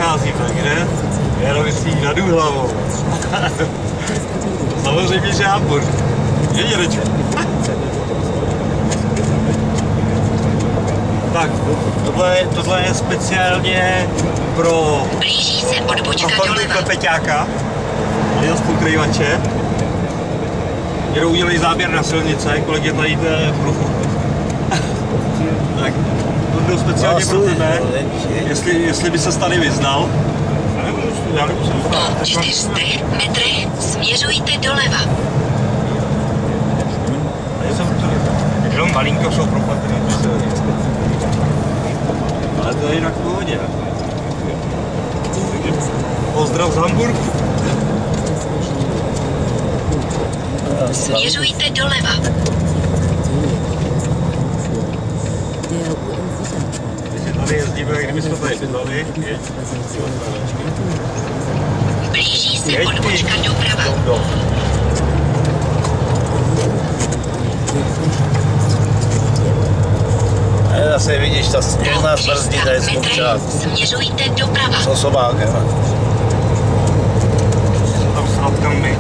nacházíme, kde? Jarovicí nad Úhlavou. Samozřejmě, že Hamburg. Je dědečku. Tak, tohle je speciálně pro Blíží se odbočka doleva. klepeťáka. Jel z půlkrývače. Jenom udělej záběr na silnice, kolik je tady pruhu. Tak, to byl speciálně pro tebe, jestli by se tady vyznal. Já nemusím Po 400 metrech směřujte doleva. Jenom malinko jsou propletené. Ale to je jinak v pohodě. Pozdrav z Hamburgu. Směřujte doleva. Tady jezdíme, jak kdyby jsme tady bydleli. Blíží se odbočka doprava. Zase vidíš, ta sněžná brzdí tady zkoučát. Směřujte doprava. S osobákem. Tam s hladkami.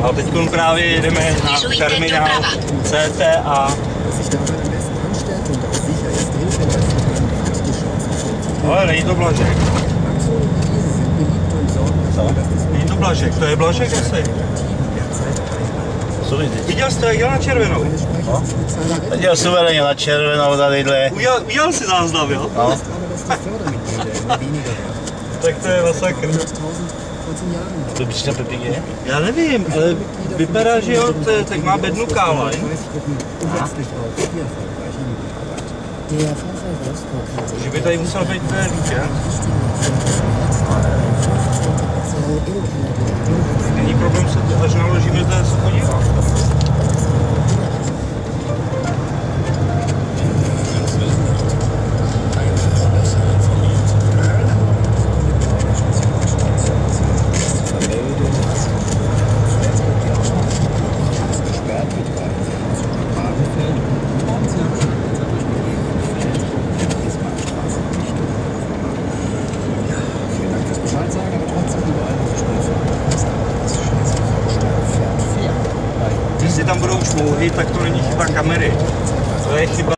A teď právě jedeme na terminál CTA. Ale není to Blažek. Není to Blažek, to je Blažek asi. Viděl jsi to, jak jel na červenou? No. Viděl suverénně na červenou tadyhle. Udělal si záznam, jo? No. Tak to je masakr. To bys na Pepíně? Já nevím, ale vypadá, že jo, tak má bednu kála. Že by tady musel být ten víkend. Není problém se, až naložíme, zde se podívat. Jestli tam budou čmouhy, tak to není chyba kamery. To je chyba